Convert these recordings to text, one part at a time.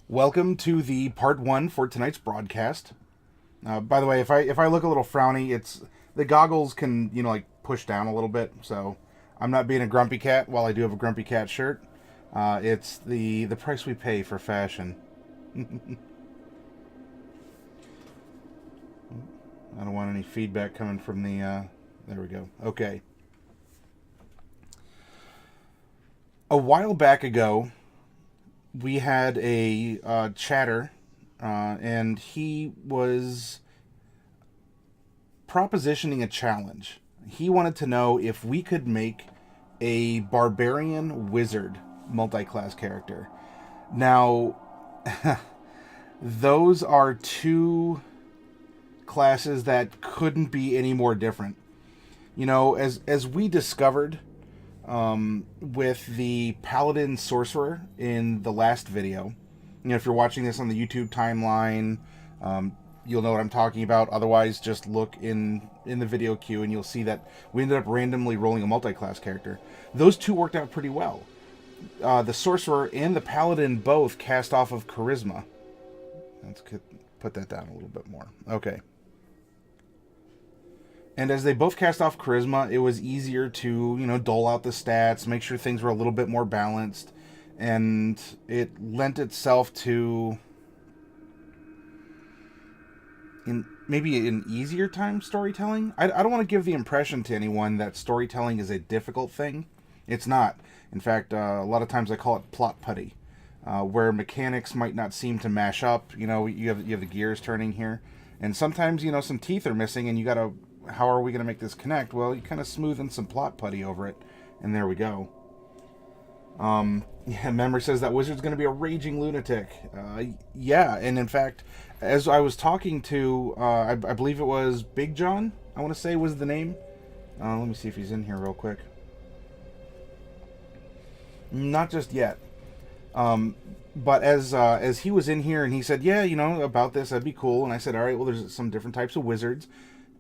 Welcome to the part one for tonight's broadcast. By the way, if I look a little frowny, it's the goggles can like push down a little bit, so I'm not being a grumpy cat. While I do have a grumpy cat shirt, it's the price we pay for fashion. I don't want any feedback coming from the. There we go. Okay. A while back ago, we had a chatter, and he was propositioning a challenge. He wanted to know if we could make a barbarian wizard multi-class character. Now, those are two classes that couldn't be any more different. As we discovered with the Paladin Sorcerer in the last video. If you're watching this on the YouTube timeline, you'll know what I'm talking about. Otherwise, just look in the video queue and you'll see that we ended up randomly rolling a multi-class character. Those two worked out pretty well. The Sorcerer and the Paladin both cast off of Charisma. Let's put that down a little bit more. Okay. And as they both cast off Charisma, it was easier to, dole out the stats, make sure things were a little bit more balanced. And it lent itself to maybe an easier time storytelling. I don't want to give the impression to anyone that storytelling is a difficult thing. It's not. In fact, a lot of times I call it plot putty, where mechanics might not seem to mash up. You have the gears turning here. And sometimes, some teeth are missing and you got to... How are we going to make this connect? Well, you kind of smooth in some plot putty over it, and there we go. Memory says that wizard's going to be a raging lunatic. Yeah, and in fact, as I was talking to, I believe it was Big John, I want to say was the name. Let me see if he's in here real quick. Not just yet. But as he was in here and he said, yeah, about this, that'd be cool. And I said, all right, well, there's some different types of wizards.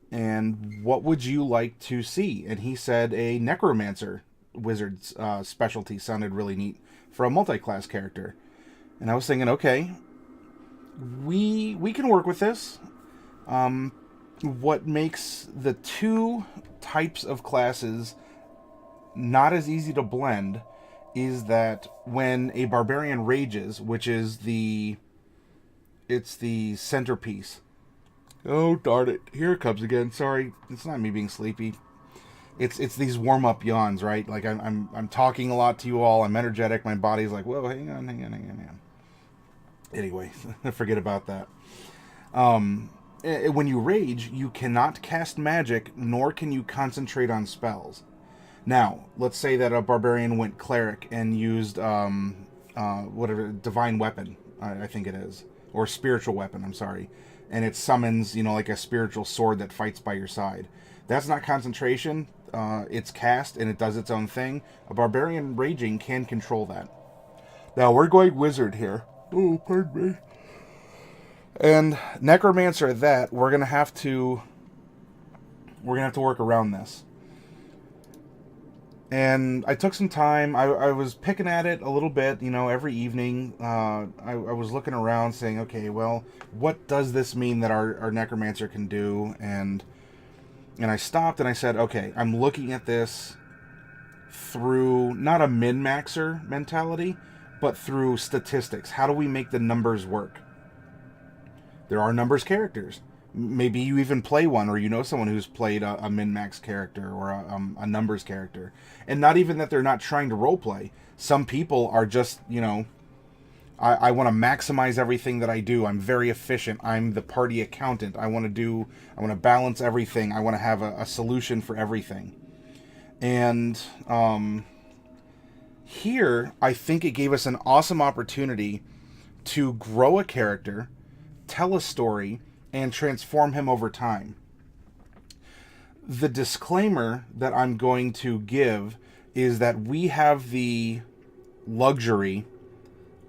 And what would you like to see? And he said a Necromancer wizard's specialty sounded really neat for a multi-class character. And I was thinking, okay, we can work with this. What makes the two types of classes not as easy to blend is that when a barbarian rages, which is it's the centerpiece. Oh, darn it. Here it comes again. Sorry. It's not me being sleepy. It's these warm-up yawns, right? Like, I'm talking a lot to you all. I'm energetic. My body's like, whoa, hang on. Anyway, forget about that. When you rage, you cannot cast magic, nor can you concentrate on spells. Now, let's say that a barbarian went cleric and used, whatever, divine weapon, I think it is. Or spiritual weapon, I'm sorry. And it summons, like a spiritual sword that fights by your side. That's not concentration. It's cast, and it does its own thing. A barbarian raging can control that. Now, we're going wizard here. Oh, pardon me. And necromancer at that, we're gonna have to work around this. And I took some time. I was picking at it a little bit, every evening. I was looking around saying, okay, well, what does this mean that our necromancer can do? And I stopped and I said, okay, I'm looking at this through not a min-maxer mentality, but through statistics. How do we make the numbers work? There are numbers characters. Maybe you even play one, or someone who's played a min-max character or a numbers character. And not even that they're not trying to roleplay. Some people are just, I want to maximize everything that I do. I'm very efficient. I'm the party accountant. I want to balance everything. I want to have a solution for everything. And here, I think it gave us an awesome opportunity to grow a character, tell a story, and transform him over time. The disclaimer that I'm going to give is that we have the luxury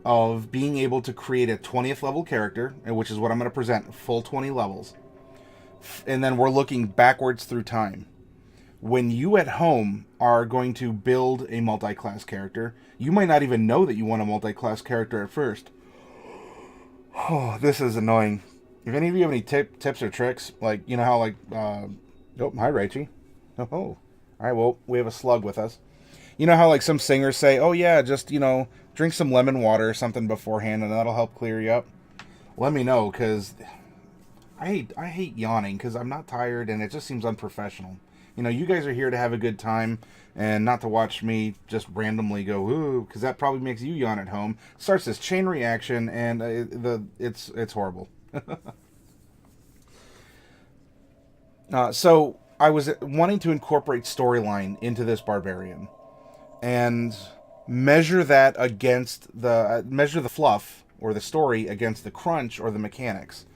of being able to create a 20th level character, which is what I'm going to present, full 20 levels. And then we're looking backwards through time. When you at home are going to build a multi-class character, you might not even know that you want a multi-class character at first. Oh, this is annoying. If any of you have any tips or tricks, like, you know how, like, oh, hi, Rachie. Oh, all right, well, we have a slug with us. You know how, like, some singers say, oh, yeah, just, drink some lemon water or something beforehand, and that'll help clear you up? Let me know, because I hate yawning, because I'm not tired, and it just seems unprofessional. You guys are here to have a good time, and not to watch me just randomly go, ooh, because that probably makes you yawn at home. Starts this chain reaction, and it's horrible. So I was wanting to incorporate storyline into this barbarian, and measure the fluff or the story against the crunch or the mechanics.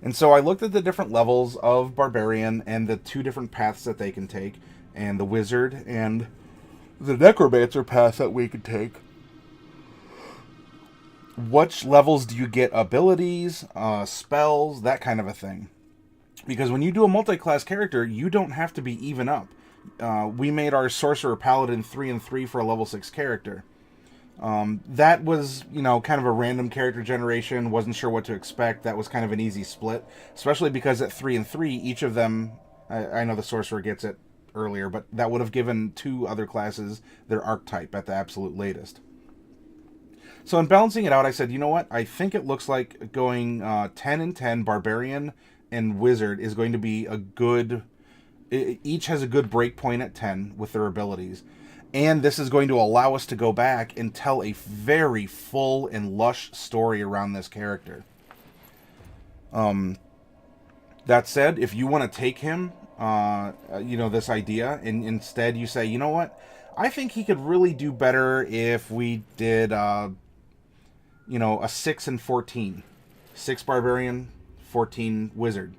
And so I looked at the different levels of barbarian and the two different paths that they can take, and the wizard and the necromancer path that we could take. Which levels do you get abilities, spells, that kind of a thing? Because when you do a multi-class character, you don't have to be even up. We made our sorcerer paladin 3 and 3 for a level 6 character. That was, kind of a random character generation. Wasn't sure what to expect. That was kind of an easy split, especially because at 3 and 3, each of them, I know the sorcerer gets it earlier, but that would have given two other classes their archetype at the absolute latest. So in balancing it out, I said, you know what? I think it looks like going 10 and 10 barbarian and wizard is going to be a good. Each has a good break point at 10 with their abilities. And this is going to allow us to go back and tell a very full and lush story around this character. That said, if you want to take him, this idea, and instead you say, you know what? I think he could really do better if we did, a 6 and 14. 6 barbarian, 14 wizard.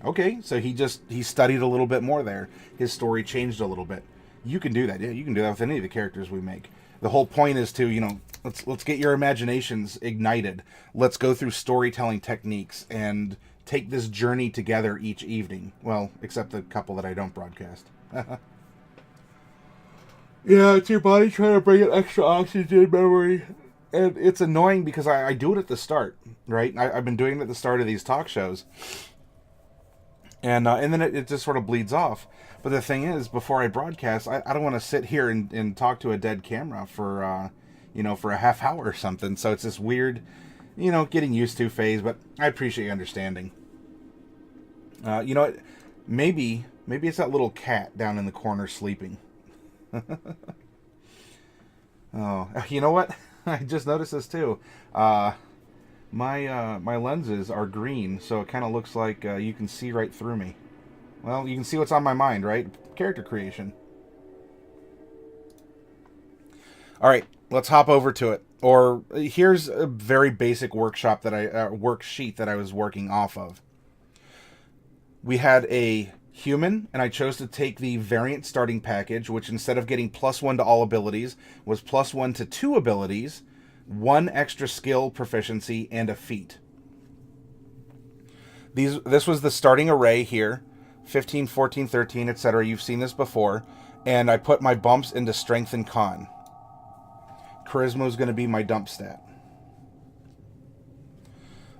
Okay, so he studied a little bit more there. His story changed a little bit. You can do that. Yeah, you can do that with any of the characters we make. The whole point is to, let's get your imaginations ignited. Let's go through storytelling techniques and take this journey together each evening. Well, except the couple that I don't broadcast. Yeah, it's your body trying to bring in extra oxygen memory. And it's annoying because I do it at the start, right? I've been doing it at the start of these talk shows. And then it just sort of bleeds off. But the thing is, before I broadcast, I don't want to sit here and talk to a dead camera for, for a half hour or something. So it's this weird, getting used to phase. But I appreciate your understanding. Maybe it's that little cat down in the corner sleeping. Oh, you know what? I just noticed this too. My lenses are green, so it kind of looks like you can see right through me. Well, you can see what's on my mind, right? Character creation. All right, let's hop over to it. Or here's a very basic worksheet that I was working off of. We had a human, and I chose to take the variant starting package, which instead of getting +1 to all abilities, was +1 to 2 abilities, 1 extra skill proficiency, and a feat. This was the starting array here, 15, 14, 13, etc. You've seen this before. And I put my bumps into strength and con. Charisma is going to be my dump stat.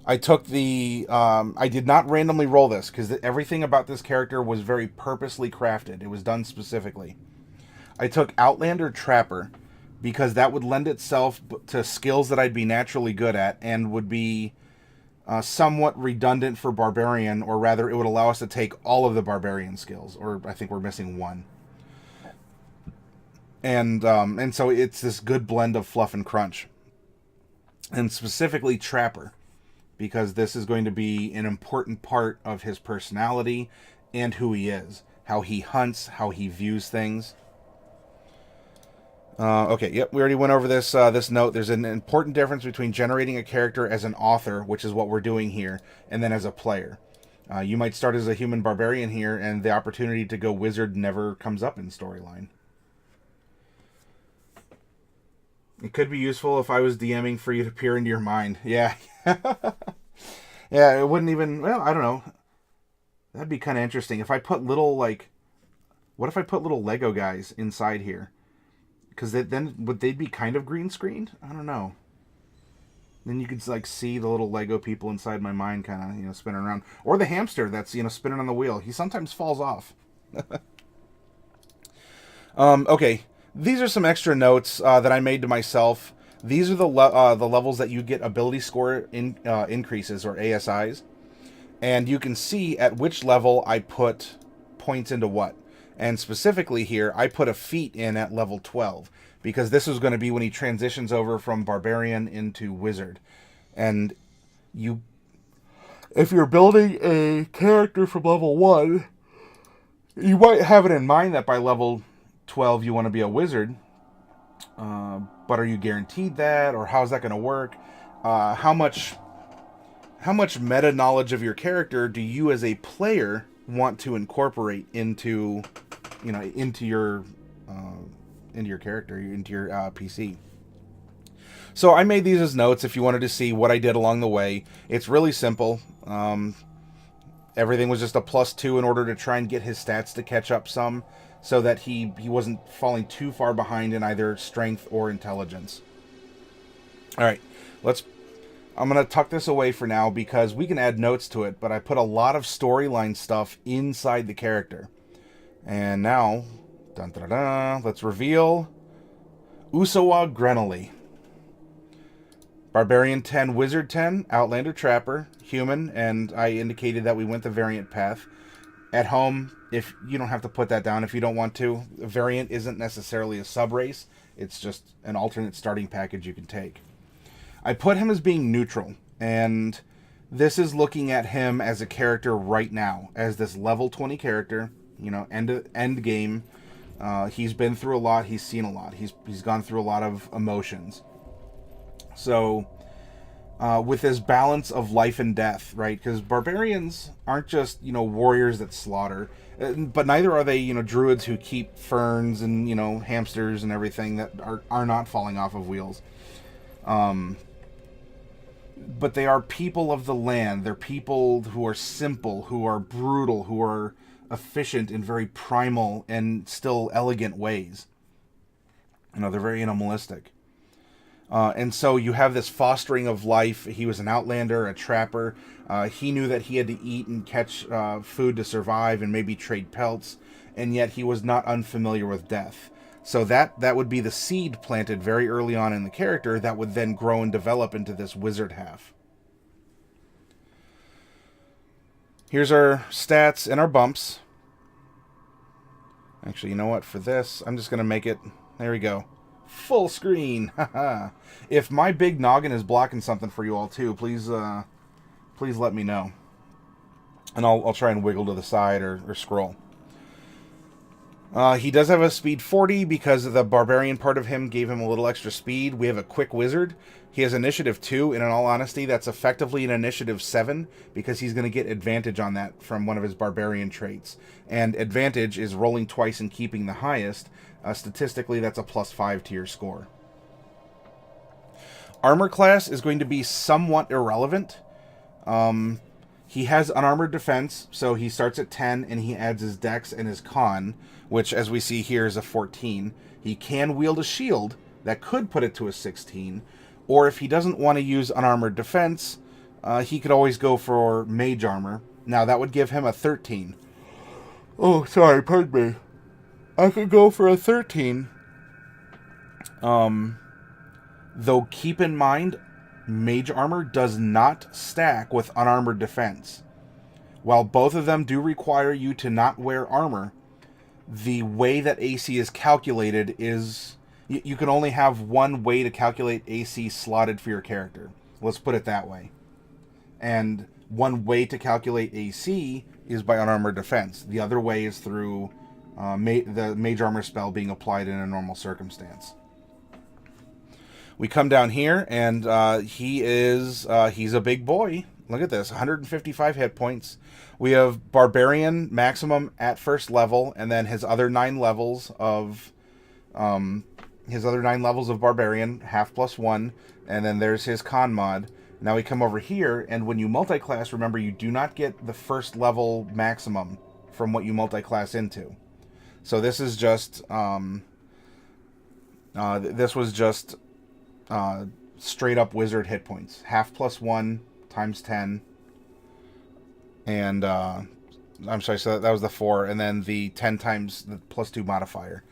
I took I did not randomly roll this, because everything about this character was very purposely crafted. It was done specifically. I took Outlander Trapper, because that would lend itself to skills that I'd be naturally good at, and would be somewhat redundant for Barbarian, or rather it would allow us to take all of the Barbarian skills, or I think we're missing 1. And so it's this good blend of fluff and crunch. And specifically Trapper, because this is going to be an important part of his personality and who he is. How he hunts, how he views things. Okay, yep, we already went over this this note. There's an important difference between generating a character as an author, which is what we're doing here, and then as a player. You might start as a human barbarian here, and the opportunity to go wizard never comes up in storyline. It could be useful if I was DMing for you to peer into your mind. Yeah. Yeah, it wouldn't even... Well, I don't know. That'd be kind of interesting. If I put little, what if I put little Lego guys inside here? Because then would they be kind of green screened? I don't know. Then you can like see the little Lego people inside my mind kind of, spinning around. Or the hamster that's, spinning on the wheel. He sometimes falls off. Okay, these are some extra notes that I made to myself. These are the levels that you get ability score increases, or ASIs. And you can see at which level I put points into what. And specifically here, I put a feat in at level 12. Because this is going to be when he transitions over from Barbarian into Wizard. And if you're building a character from level 1, you might have it in mind that by level 12 you want to be a Wizard. But are you guaranteed that? Or how's that going to work? How much meta knowledge of your character do you as a player want to incorporate into your character, into your PC? So I made these as notes if you wanted to see what I did along the way. It's really simple. Everything was just a +2 in order to try and get his stats to catch up some, so that he wasn't falling too far behind in either strength or intelligence. All right, I'm going to tuck this away for now because we can add notes to it, but I put a lot of storyline stuff inside the character. And now, let's reveal Usawah Grenoly. Barbarian 10, Wizard 10, Outlander Trapper, Human, and I indicated that we went the variant path. At home, if you don't have to put that down if you don't want to. A variant isn't necessarily a sub-race. It's just an alternate starting package you can take. I put him as being neutral, and this is looking at him as a character right now, as this level 20 character, end game. He's been through a lot, he's seen a lot, he's gone through a lot of emotions. So, with this balance of life and death, right? Because barbarians aren't just, warriors that slaughter, but neither are they, druids who keep ferns and, hamsters and everything that are not falling off of wheels. But they are people of the land. They're people who are simple, who are brutal, who are efficient in very primal and still elegant ways. They're very animalistic. And so you have this fostering of life. He was an outlander, a trapper. He knew that he had to eat and catch food to survive and maybe trade pelts, and yet he was not unfamiliar with death. So that would be the seed planted very early on in the character that would then grow and develop into this wizard half. Here's our stats and our bumps. Actually, you know what? For this, I'm just going to make it... There we go. Full screen. If my big noggin is blocking something for you all too, please let me know. And I'll try and wiggle to the side or scroll. He does have a speed 40 because the barbarian part of him gave him a little extra speed. We have a quick wizard. He has initiative 2, and in all honesty, that's effectively an initiative 7 because he's going to get advantage on that from one of his barbarian traits. And advantage is rolling twice and keeping the highest. Statistically, that's a +5 to your score. Armor class is going to be somewhat irrelevant. He has unarmored defense, so he starts at 10 and he adds his dex and his con, which as we see here is a 14. He can wield a shield that could put it to a 16, or if he doesn't want to use unarmored defense, he could always go for mage armor. Now that would give him a 13. Oh, sorry, pardon me. I could go for a 13. Though keep in mind, mage armor does not stack with unarmored defense. While both of them do require you to not wear armor, the way that AC is calculated is... You can only have one way to calculate AC slotted for your character. Let's put it that way. And one way to calculate AC is by unarmored defense. The other way is through the mage armor spell being applied in a normal circumstance. We come down here, and he's a big boy. Look at this, 155 hit points. We have Barbarian maximum at first level, and then his other 9 levels of Barbarian, half +1, and then there's his con mod. Now we come over here, and when you multi-class, remember you do not get the first level maximum from what you multi-class into. So this is just straight up wizard hit points. Half plus 1 times 10. And, I'm sorry, so that was the 4. And then the 10 times the plus 2 modifier.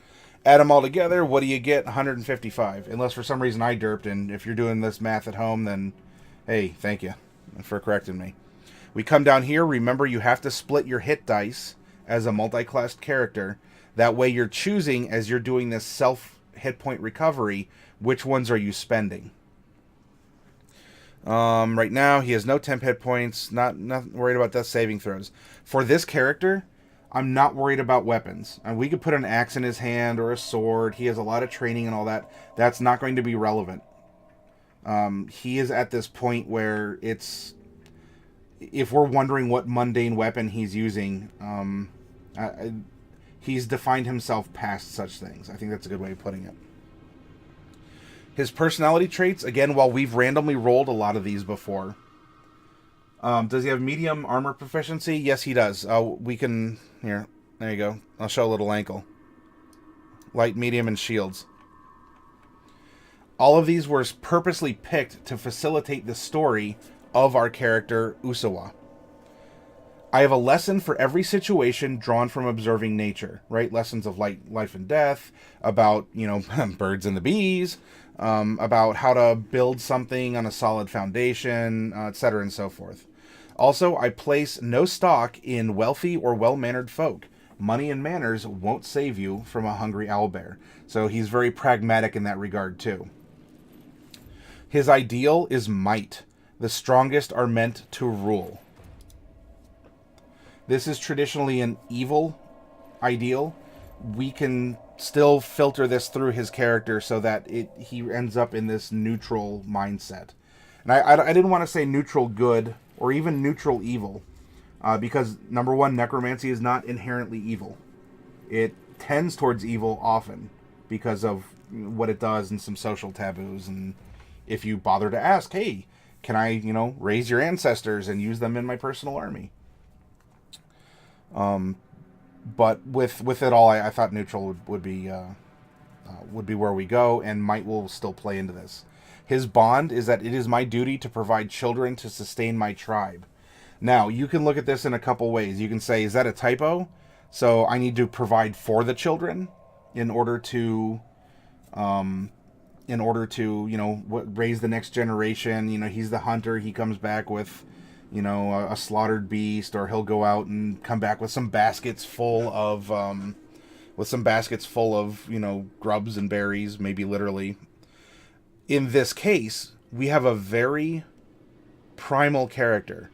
Add them all together, what do you get? 155. Unless for some reason I derped, and if you're doing this math at home, then, hey, thank you for correcting me. We come down here. Remember, you have to split your hit dice as a multi-classed character. That way you're choosing, as you're doing this self-hit point recovery, which ones are you spending. Right now, he has no temp hit points. Not worried about death saving throws. For this character, I'm not worried about weapons. And we could put an axe in his hand or a sword. He has a lot of training and all that. That's not going to be relevant. He is at this point where it's... If we're wondering what mundane weapon he's using, he's defined himself past such things. I think that's a good way of putting it. His personality traits, again, while we've randomly rolled a lot of these before. Does he have medium armor proficiency? Yes, he does. We can... Here, there you go. I'll show a little ankle. Light, medium, and shields. All of these were purposely picked to facilitate the story of our character, Usawah. I have a lesson for every situation drawn from observing nature, right? Lessons of life and death, about, birds and the bees, about how to build something on a solid foundation, etc. and so forth. Also, I place no stock in wealthy or well-mannered folk. Money and manners won't save you from a hungry owlbear. So he's very pragmatic in that regard, too. His ideal is might. The strongest are meant to rule. This is traditionally an evil ideal. We can still filter this through his character so that he ends up in this neutral mindset. And I didn't want to say neutral good or even neutral evil, because, number one, necromancy is not inherently evil. It tends towards evil often because of what it does and some social taboos. And if you bother to ask, hey, can I, raise your ancestors and use them in my personal army? But with it all, I thought neutral would be where we go, and might will still play into this. His bond is that it is my duty to provide children to sustain my tribe. Now, you can look at this in a couple ways. You can say, is that a typo? So I need to provide for the children in order to raise the next generation. He's the hunter. He comes back with, a slaughtered beast, or he'll go out and come back with some baskets full of, grubs and berries, maybe literally. In this case, we have a very primal character,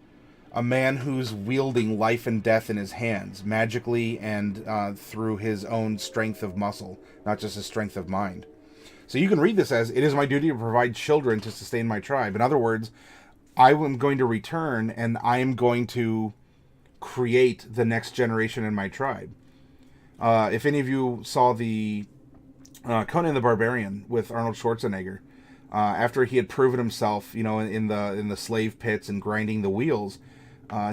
a man who's wielding life and death in his hands, magically and through his own strength of muscle, not just his strength of mind. So you can read this as, it is my duty to provide children to sustain my tribe. In other words, I am going to return, and I am going to create the next generation in my tribe. If any of you saw the Conan the Barbarian with Arnold Schwarzenegger, after he had proven himself, in the slave pits and grinding the wheels,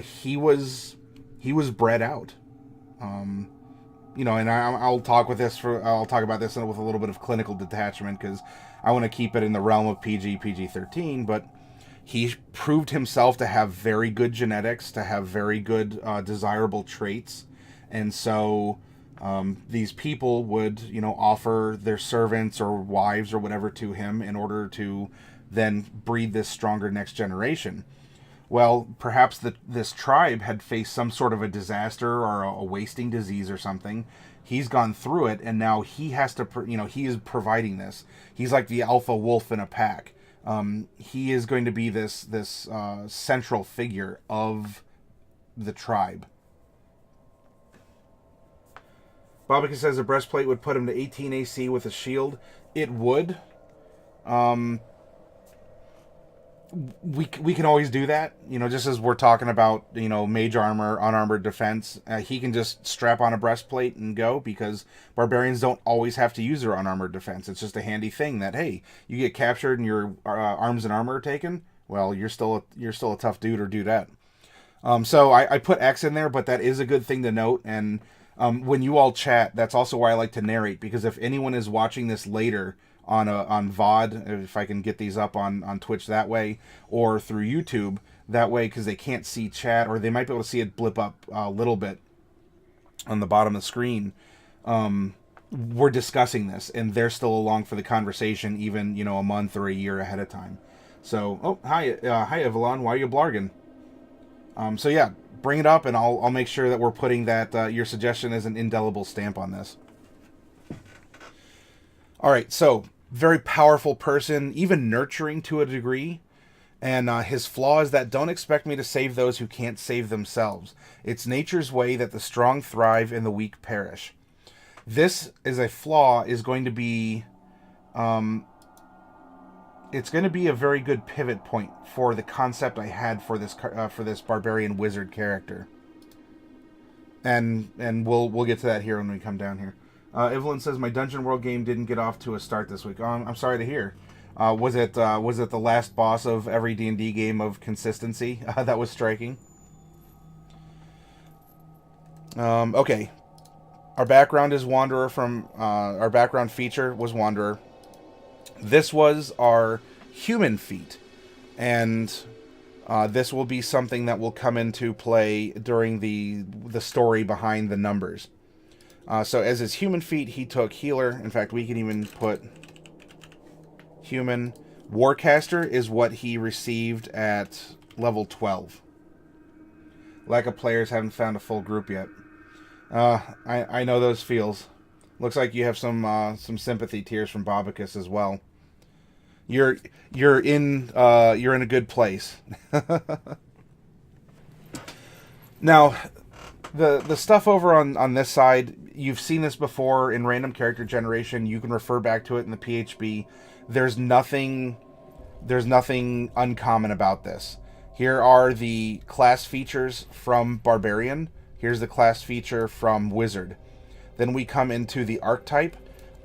he was bred out. And I'll talk about this with a little bit of clinical detachment, because I want to keep it in the realm of PG-13, but he proved himself to have very good genetics, to have very good desirable traits, and so these people would, offer their servants or wives or whatever to him in order to then breed this stronger next generation. Well, perhaps this tribe had faced some sort of a disaster or a wasting disease or something. He's gone through it, and now he has to, he is providing this. He's like the alpha wolf in a pack. He is going to be this central figure of the tribe. Bobika says a breastplate would put him to 18 AC with a shield. It would. We can always do that, just as we're talking about, mage armor, unarmored defense. He can just strap on a breastplate and go, because barbarians don't always have to use their unarmored defense. It's just a handy thing that, hey, you get captured and your arms and armor are taken. Well, you're still a tough dude or dudette. So I put X in there, but that is a good thing to note. And when you all chat, that's also why I like to narrate, because if anyone is watching this later on VOD, if I can get these up on Twitch that way, or through YouTube that way, because they can't see chat, or they might be able to see it blip up a little bit on the bottom of the screen. We're discussing this, and they're still along for the conversation, even a month or a year ahead of time. So, hi Evelyn, why are you blarging? So yeah, bring it up, and I'll make sure that we're putting that your suggestion as an indelible stamp on this. All right, so very powerful person, even nurturing to a degree. And his flaw is that don't expect me to save those who can't save themselves. It's nature's way that the strong thrive and the weak perish. This is a flaw is going to be, it's going to be a very good pivot point for the concept I had for this barbarian wizard character. And we'll get to that here when we come down here. Evelyn says my Dungeon World game didn't get off to a start this week. I'm sorry to hear. Was it the last boss of every D&D game of consistency that was striking? Okay. Our background is Wanderer from... our background feature was Wanderer. This was our human feat. And this will be something that will come into play during the story behind the numbers. So as his human feat, he took Healer. In fact, we can even put... Human. Warcaster is what he received at level 12. Lack of players, haven't found a full group yet. I know those feels. Looks like you have some sympathy tears from Bobicus as well. You're in a good place. Now, the stuff over on this side, you've seen this before in random character generation. You can refer back to it in the PHB. There's nothing uncommon about this. Here are the class features from Barbarian. Here's the class feature from Wizard. Then we come into the archetype.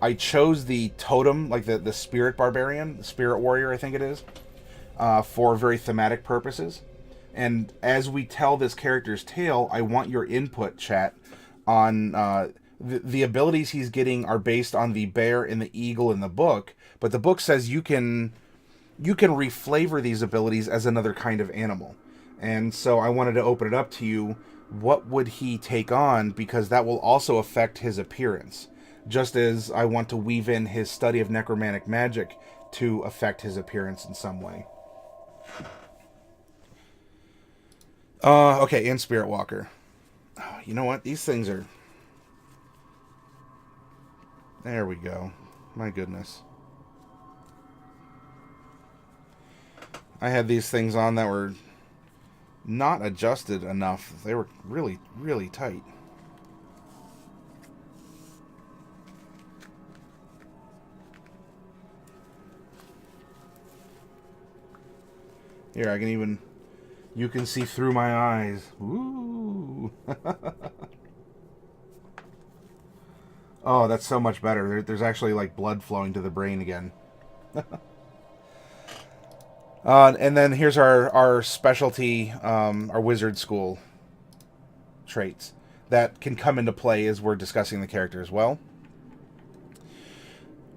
I chose the Totem, like the Spirit Barbarian, the Spirit Warrior, I think it is, for very thematic purposes. And as we tell this character's tale, I want your input, chat, on the abilities he's getting are based on the bear and the eagle in the book, but the book says you can reflavor these abilities as another kind of animal. And so I wanted to open it up to you. What would he take on? Because that will also affect his appearance. Just as I want to weave in his study of necromantic magic to affect his appearance in some way. Okay, and Spirit Walker. Oh, you know what? These things are... There we go. My goodness. I had these things on that were not adjusted enough. They were really, really tight. Here, I can even... You can see through my eyes. Ooh. Oh, that's so much better. There's actually like blood flowing to the brain again. And then here's our specialty, our wizard school traits that can come into play as we're discussing the character as well.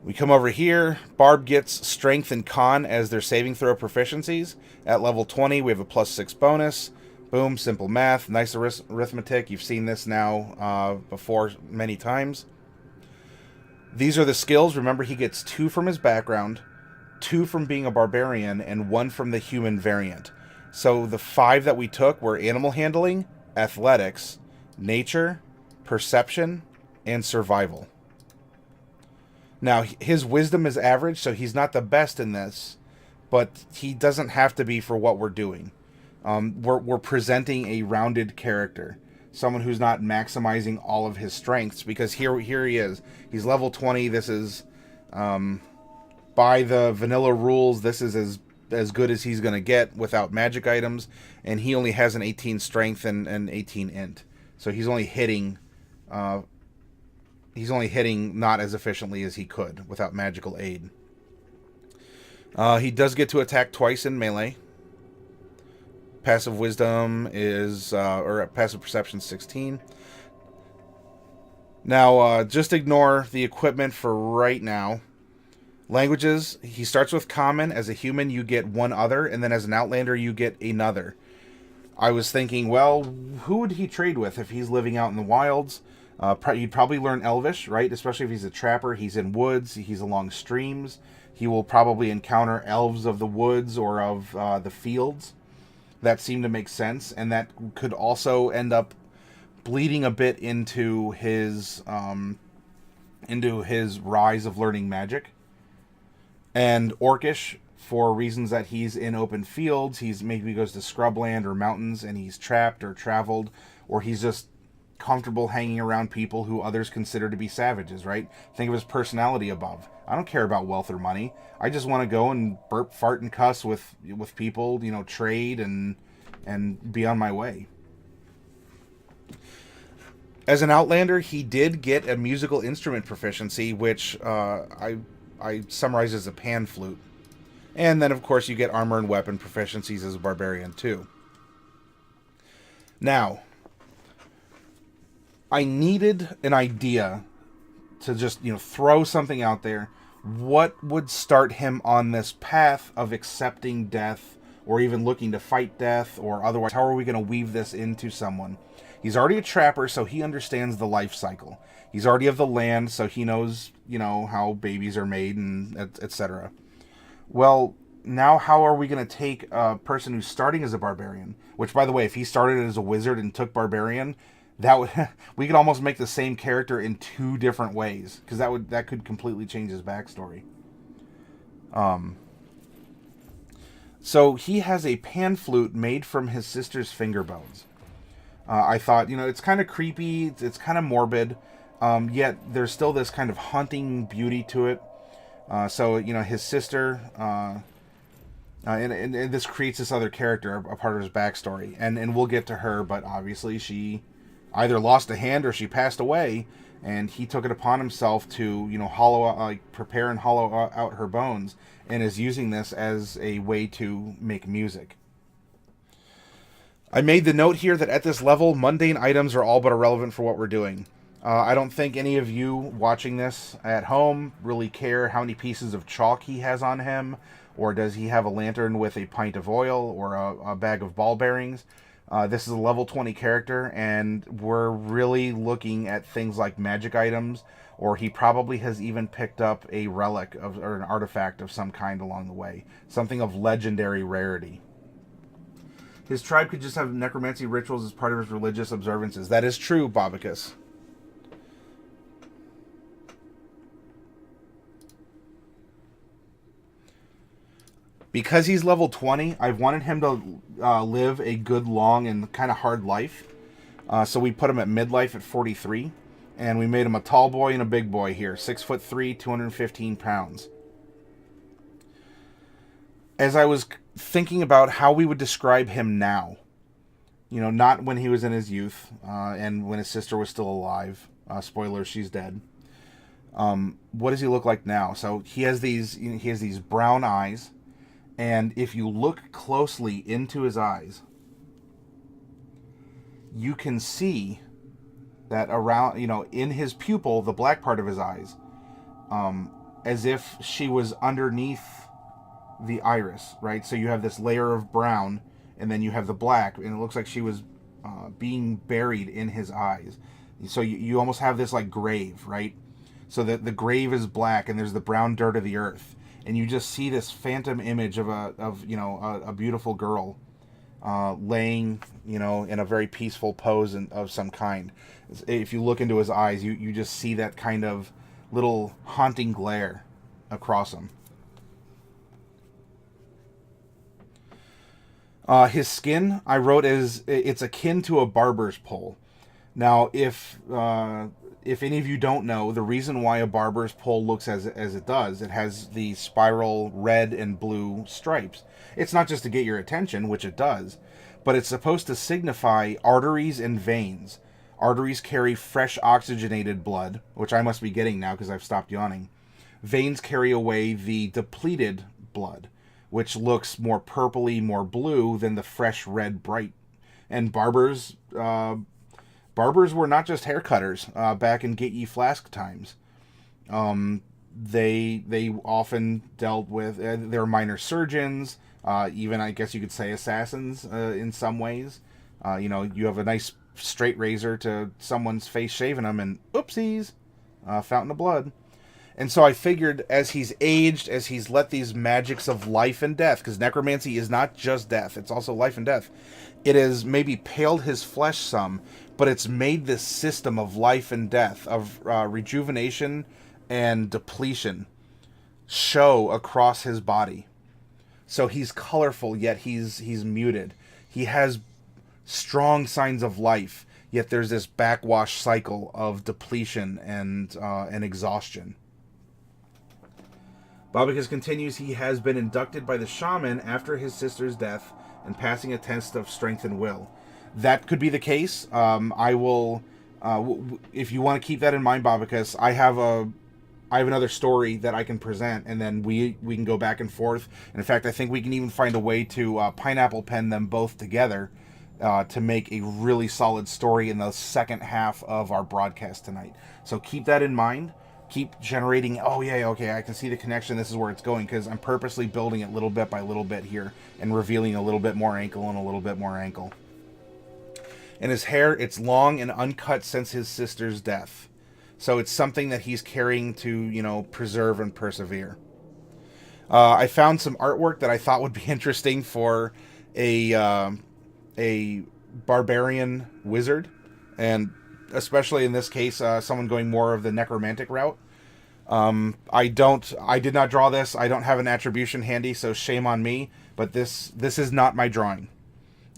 We come over here. Barb gets strength and con as their saving throw proficiencies. At level 20, we have a +6 bonus. Boom, simple math. Nice arithmetic. You've seen this now before many times. These are the skills. Remember, he gets 2 from his background, 2 from being a barbarian, and 1 from the human variant. So the 5 that we took were animal handling, athletics, nature, perception, and survival. Now, his wisdom is average, so he's not the best in this, but he doesn't have to be for what we're doing. We're presenting a rounded character, someone who's not maximizing all of his strengths, because here he is. He's level 20. This is, by the vanilla rules, this is as good as he's going to get without magic items, and he only has an 18 strength and an 18 int. So he's only hitting... He's only hitting not as efficiently as he could without magical aid. He does get to attack twice in melee. Passive wisdom is, or passive perception 16. Now, just ignore the equipment for right now. Languages, he starts with common. As a human, you get one other, and then as an Outlander, you get another. I was thinking, well, who would he trade with if he's living out in the wilds? He'd probably learn Elvish, right? Especially if he's a trapper. He's in woods. He's along streams. He will probably encounter elves of the woods or of the fields. That seemed to make sense, and that could also end up bleeding a bit into his rise of learning magic. And Orcish, for reasons that he's in open fields, maybe goes to scrubland or mountains, and he's trapped or traveled, or he's just comfortable hanging around people who others consider to be savages, right? Think of his personality above. I don't care about wealth or money. I just want to go and burp, fart, and cuss with people, trade and be on my way. As an Outlander, he did get a musical instrument proficiency, which I summarize as a pan flute. And then, of course, you get armor and weapon proficiencies as a barbarian, too. Now, I needed an idea to just, throw something out there. What would start him on this path of accepting death, or even looking to fight death, or otherwise? How are we going to weave this into someone? He's already a trapper, so he understands the life cycle. He's already of the land, so he knows, how babies are made, and etc. Well, now how are we going to take a person who's starting as a barbarian? Which, by the way, if he started as a wizard and took barbarian, we could almost make the same character in two different ways, because that could completely change his backstory. So he has a pan flute made from his sister's finger bones. I thought, it's kind of creepy, it's kind of morbid, yet there's still this kind of haunting beauty to it. So his sister, and this creates this other character, a part of his backstory, and we'll get to her, but obviously she either lost a hand or she passed away, and he took it upon himself to, hollow out, prepare and hollow out her bones, and is using this as a way to make music. I made the note here that at this level, mundane items are all but irrelevant for what we're doing. I don't think any of you watching this at home really care how many pieces of chalk he has on him, or does he have a lantern with a pint of oil, or a bag of ball bearings. This is a level 20 character, and we're really looking at things like magic items, or he probably has even picked up a relic or an artifact of some kind along the way. Something of legendary rarity. His tribe could just have necromancy rituals as part of his religious observances. That is true, Bobicus. Because he's level 20, I've wanted him to live a good, long, and kind of hard life. So we put him at midlife at 43. And we made him a tall boy and a big boy here. 6'3", 215 pounds. As I was thinking about how we would describe him now, not when he was in his youth, and when his sister was still alive. Spoiler, she's dead. What does he look like now? So he has these brown eyes, and if you look closely into his eyes, you can see that around, in his pupil, the black part of his eyes, as if she was underneath the iris, right? So you have this layer of brown, and then you have the black, and it looks like she was being buried in his eyes. So you almost have this like grave, right? So that the grave is black, and there's the brown dirt of the earth, and you just see this phantom image of a beautiful girl laying, in a very peaceful pose of some kind. If you look into his eyes, you just see that kind of little haunting glare across him. His skin, I wrote, it's akin to a barber's pole. Now, if any of you don't know, the reason why a barber's pole looks as it does, it has the spiral red and blue stripes. It's not just to get your attention, which it does, but it's supposed to signify arteries and veins. Arteries carry fresh oxygenated blood, which I must be getting now because I've stopped yawning. Veins carry away the depleted blood, which looks more purpley, more blue than the fresh red bright. And barbers were not just hair cutters back in Get Ye Flask times. They often dealt with they're minor surgeons, even I guess you could say assassins in some ways. You have a nice straight razor to someone's face, shaving them, and oopsies, fountain of blood. And so I figured as he's aged, as he's let these magics of life and death, because necromancy is not just death, it's also life and death. It has maybe paled his flesh some, but it's made this system of life and death, of rejuvenation and depletion, show across his body. So he's colorful, yet he's muted. He has strong signs of life, yet there's this backwash cycle of depletion and exhaustion. Babakis continues, he has been inducted by the shaman after his sister's death and passing a test of strength and will. That could be the case. I will, if you want to keep that in mind, Babakis, I have another story that I can present, and then we can go back and forth. And in fact, I think we can even find a way to pineapple pen them both together to make a really solid story in the second half of our broadcast tonight. So keep that in mind. Keep generating, oh yeah, okay, I can see the connection, this is where it's going, because I'm purposely building it little bit by little bit here and revealing a little bit more ankle and a little bit more ankle. And his hair, it's long and uncut since his sister's death. So it's something that he's carrying to, preserve and persevere. I found some artwork that I thought would be interesting for a barbarian wizard, and especially in this case, someone going more of the necromantic route. I did not draw this. I don't have an attribution handy, so shame on me. But this is not my drawing.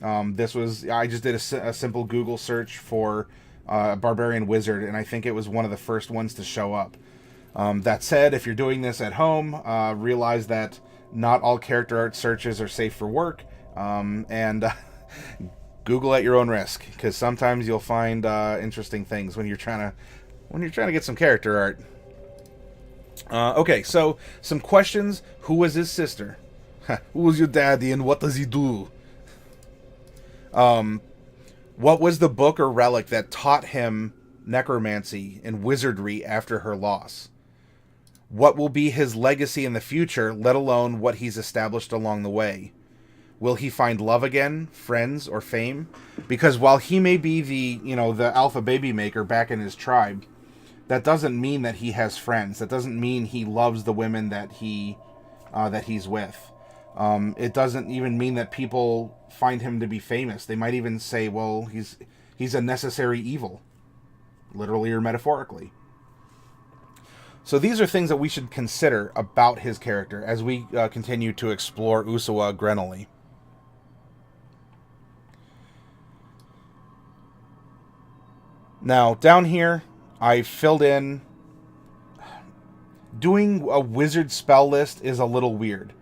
I just did a simple Google search for barbarian wizard, and I think it was one of the first ones to show up. That said, if you're doing this at home, realize that not all character art searches are safe for work, and Google at your own risk, because sometimes you'll find interesting things when you're trying to get some character art. Okay, so some questions. Who was his sister? Who was your daddy, and what does he do? What was the book or relic that taught him necromancy and wizardry after her loss? What will be his legacy in the future, let alone what he's established along the way? Will he find love again, friends, or fame? Because while he may be the alpha baby maker back in his tribe, that doesn't mean that he has friends. That doesn't mean he loves the women that he's with. It doesn't even mean that people find him to be famous. They might even say, well, he's a necessary evil, literally or metaphorically. So these are things that we should consider about his character as we continue to explore Usawah Grenoly. Now, down here, I filled in. Doing a wizard spell list is a little weird.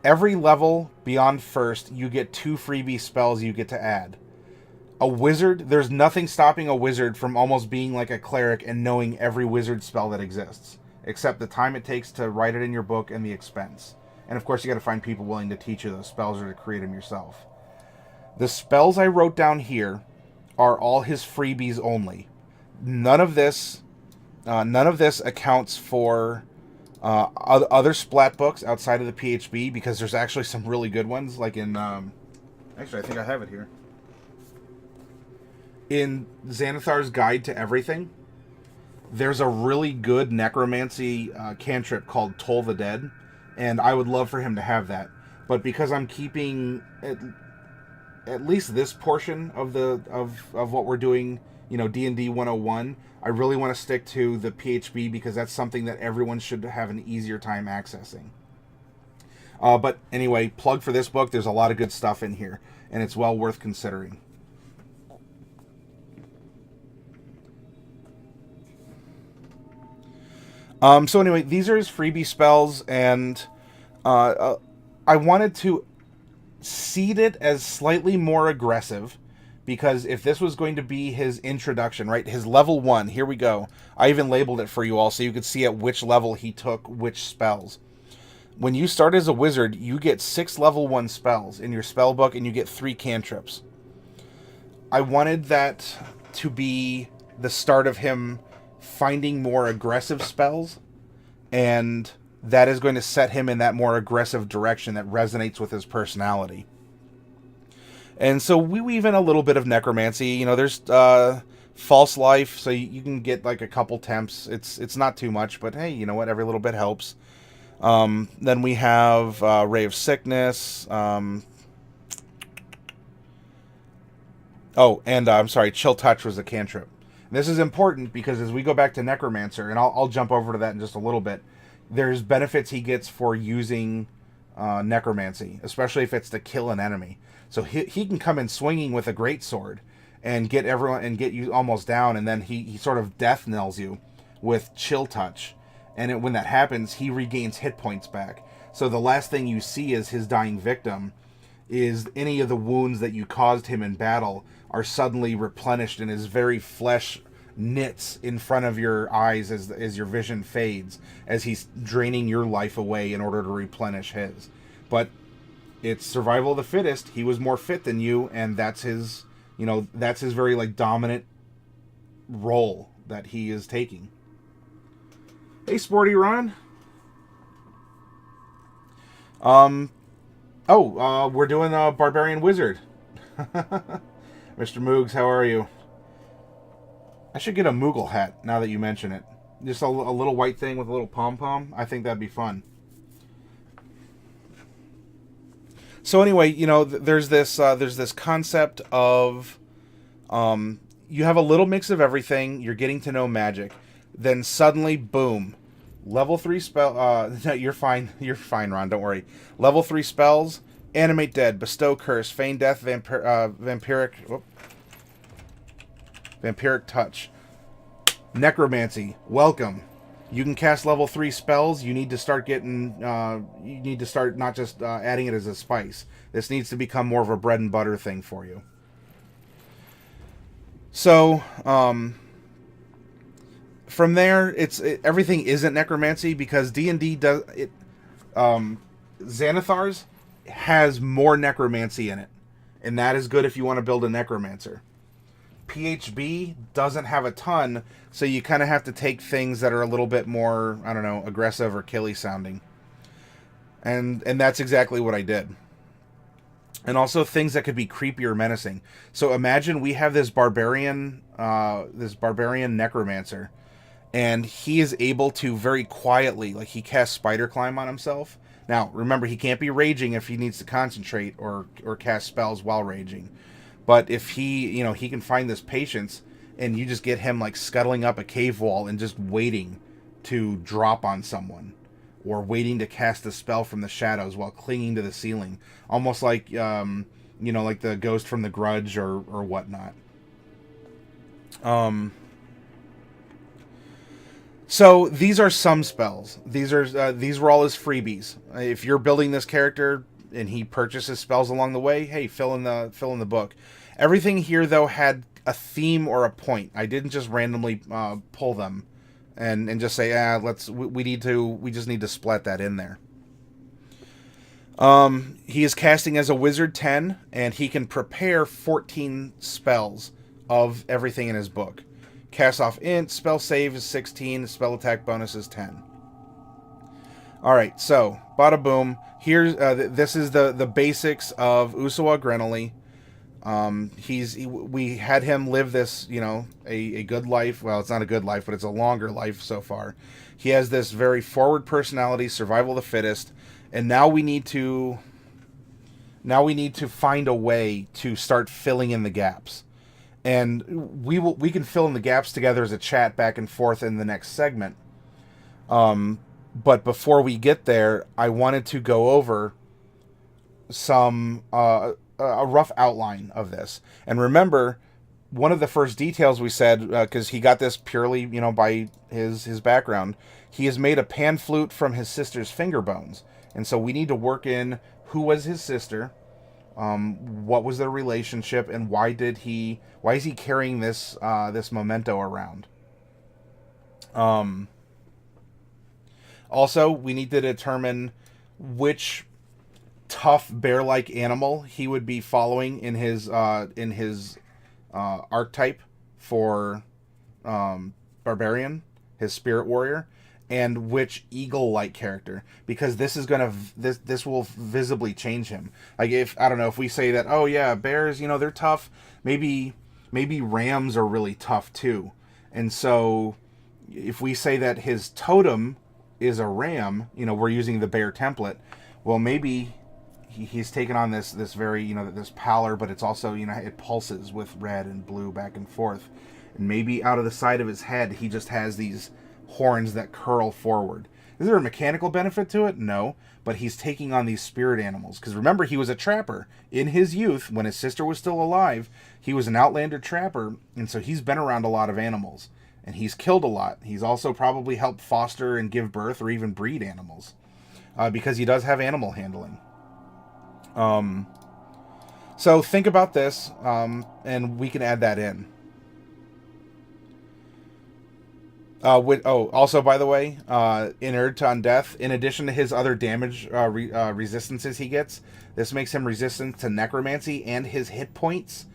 Every level beyond first, you get 2 freebie spells you get to add. A wizard, there's nothing stopping a wizard from almost being like a cleric and knowing every wizard spell that exists, except the time it takes to write it in your book and the expense. And of course, you got to find people willing to teach you those spells or to create them yourself. The spells I wrote down here are all his freebies only. None of this accounts for other splat books outside of the PHB, because there's actually some really good ones, like in actually I think I have it here. In Xanathar's Guide to Everything, there's a really good necromancy cantrip called Toll the Dead, and I would love for him to have that. But because I'm keeping at least this portion of what we're doing, D&D 101, I really want to stick to the PHB because that's something that everyone should have an easier time accessing. But anyway, plug for this book. There's a lot of good stuff in here, and it's well worth considering. So anyway, these are his freebie spells, and I wanted to seed it as slightly more aggressive, because if this was going to be his introduction, right, his level 1, here we go. I even labeled it for you all so you could see at which level he took which spells. When you start as a wizard, you get 6 level 1 spells in your spell book, and you get 3 cantrips. I wanted that to be the start of him finding more aggressive spells and that is going to set him in that more aggressive direction that resonates with his personality. And so we weave in a little bit of necromancy. You know, there's false life, so you can get like a couple temps. It's not too much, but hey, you know what? Every little bit helps. Then we have Ray of Sickness. I'm sorry, Chill Touch was a cantrip. This is important because as we go back to Necromancer, and I'll jump over to that in just a little bit, there's benefits he gets for using Necromancy, especially if it's to kill an enemy. So he can come in swinging with a greatsword and get you almost down, and then he sort of death knells you with Chill Touch. And when that happens, he regains hit points back. So the last thing you see as his dying victim is any of the wounds that you caused him in battle are suddenly replenished, and his very flesh knits in front of your eyes as your vision fades, as he's draining your life away in order to replenish his. But it's survival of the fittest. He was more fit than you, and that's his very like dominant role that he is taking. Hey, Sporty Ron. We're doing a Barbarian Wizard. Mr. Moogs, how are you? I should get a Moogle hat now that you mention it. Just a little white thing with a little pom-pom. I think that'd be fun. So anyway, you know, there's this concept of you have a little mix of everything. You're getting to know magic. Then suddenly, boom, level 3 spell. No, you're fine. You're fine, Ron. Don't worry. Level 3 spells: Animate Dead, Bestow Curse, Feign Death, Vampiric Touch, Necromancy. Welcome. You can cast level 3 spells. You need to start getting. You need to start not just adding it as a spice. This needs to become more of a bread and butter thing for you. So, from there, everything isn't necromancy because D&D does it. Xanathar's has more necromancy in it, and that is good if you want to build a necromancer. PHB doesn't have a ton, so you kind of have to take things that are a little bit more, I don't know, aggressive or killy sounding. And that's exactly what I did. And also things that could be creepy or menacing. So imagine we have this barbarian necromancer, and he is able to very quietly, like he casts Spider Climb on himself. Now, remember, he can't be raging if he needs to concentrate or cast spells while raging. But if he can find this patience, and you just get him like scuttling up a cave wall and just waiting to drop on someone, or waiting to cast a spell from the shadows while clinging to the ceiling, almost like like the ghost from The Grudge or whatnot. So these are some spells. These were all his freebies. If you're building this character and he purchases spells along the way, hey, fill in the book. Everything here though had a theme or a point. I didn't just randomly pull them and just say, we just need to splat that in there. He is casting as a wizard 10, and he can prepare 14 spells of everything in his book. Cast off int, spell save is 16, spell attack bonus is 10. Alright, so, bada boom. Here's this is the basics of Usawah Grenoly. We had him live this, a good life. Well, it's not a good life, but it's a longer life so far. He has this very forward personality, survival of the fittest, and now we need to find a way to start filling in the gaps. And we can fill in the gaps together as a chat back and forth in the next segment. But before we get there, I wanted to go over some a rough outline of this. And remember, one of the first details we said, because he got this purely, by his background, he has made a pan flute from his sister's finger bones. And so we need to work in who was his sister, what was their relationship, and why is he carrying this memento around. Also, we need to determine which tough bear-like animal he would be following in his archetype for Barbarian, his spirit warrior, and which eagle-like character, because this is gonna this will visibly change him. Like, if I don't know, if we say that, oh yeah, bears, they're tough, maybe rams are really tough too. And so if we say that his totem is a ram, we're using the bear template, well, maybe he's taken on this very, this pallor, but it's also, it pulses with red and blue back and forth. And maybe out of the side of his head, he just has these horns that curl forward. Is there a mechanical benefit to it? No, but he's taking on these spirit animals. Because remember, he was a trapper. In his youth, when his sister was still alive, he was an Outlander trapper, and so he's been around a lot of animals. And he's killed a lot. He's also probably helped foster and give birth or even breed animals. Because he does have animal handling. So think about this, and we can add that in. Also, by the way, inured to undeath, in addition to his other damage resistances he gets, this makes him resistant to necromancy, and his hit points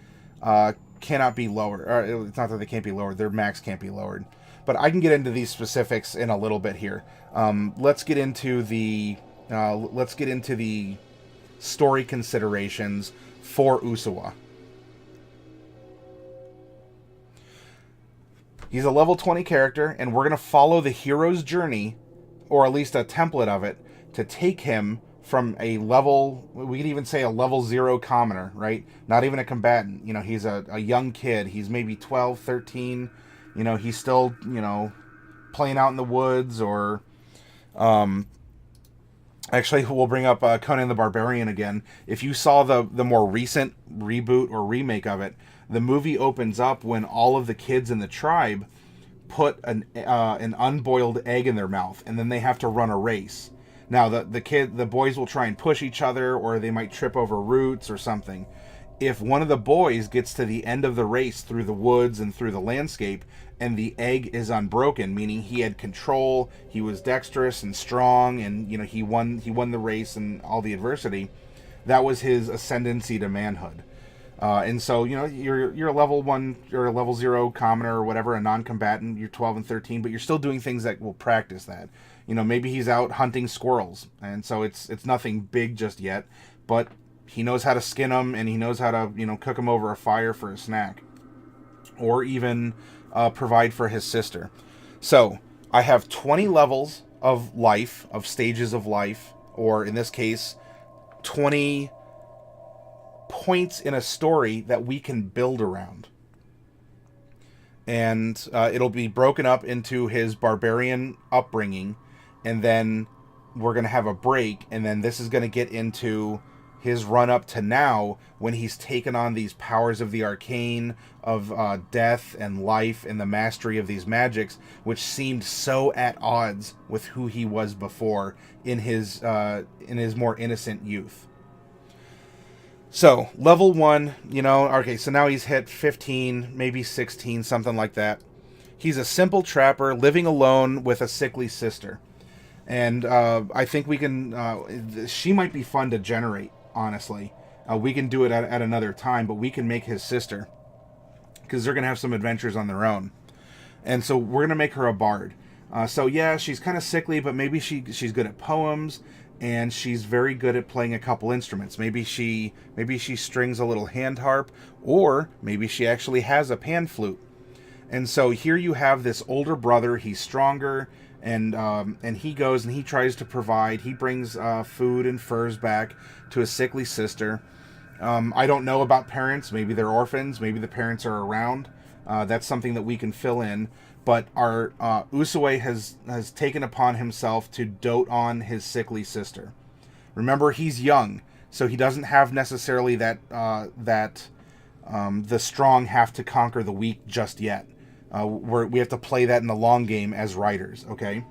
cannot be lowered. Or, it's not that they can't be lowered, their max can't be lowered. But I can get into these specifics in a little bit here. Let's get into the story considerations for Usawah. He's a level 20 character, and we're going to follow the hero's journey, or at least a template of it, to take him from a level, we could even say a level 0 commoner, right? Not even a combatant. He's a young kid. He's maybe 12, 13. He's still, playing out in the woods, or... Actually, we'll bring up Conan the Barbarian again. If you saw the more recent reboot or remake of it, the movie opens up when all of the kids in the tribe put an unboiled egg in their mouth, and then they have to run a race. Now, the boys will try and push each other, or they might trip over roots or something. If one of the boys gets to the end of the race through the woods and through the landscape, and the egg is unbroken, meaning he had control, he was dexterous and strong, and he won the race and all the adversity, that was his ascendancy to manhood. And so, you're a level 1, you're a level 0 commoner or whatever, a non-combatant, you're 12 and 13, but you're still doing things that will practice that. Maybe he's out hunting squirrels, and so it's nothing big just yet, but he knows how to skin them, and he knows how to, cook them over a fire for a snack. Or even provide for his sister. So, I have 20 levels of life, of stages of life, or in this case, 20 points in a story that we can build around. And it'll be broken up into his barbarian upbringing, and then we're going to have a break, and then this is going to get into his run up to now, when he's taken on these powers of the arcane, of death and life, and the mastery of these magics, which seemed so at odds with who he was before in his more innocent youth. So, level 1, okay, so now he's hit 15, maybe 16, something like that. He's a simple trapper living alone with a sickly sister. And I think we can, she might be fun to generate, honestly. We can do it at another time, but we can make his sister, because they're going to have some adventures on their own. And so we're going to make her a bard. So yeah, she's kind of sickly, but maybe she's good at poems, and she's very good at playing a couple instruments. Maybe she strings a little hand harp, or maybe she actually has a pan flute. And so here you have this older brother. He's stronger, and he goes and he tries to provide. He brings food and furs back to his sickly sister. I don't know about parents. Maybe they're orphans. Maybe the parents are around. That's something that we can fill in. But our Usawah has taken upon himself to dote on his sickly sister. Remember, he's young, so he doesn't have necessarily that the strong have to conquer the weak just yet. We have to play that in the long game as writers, okay?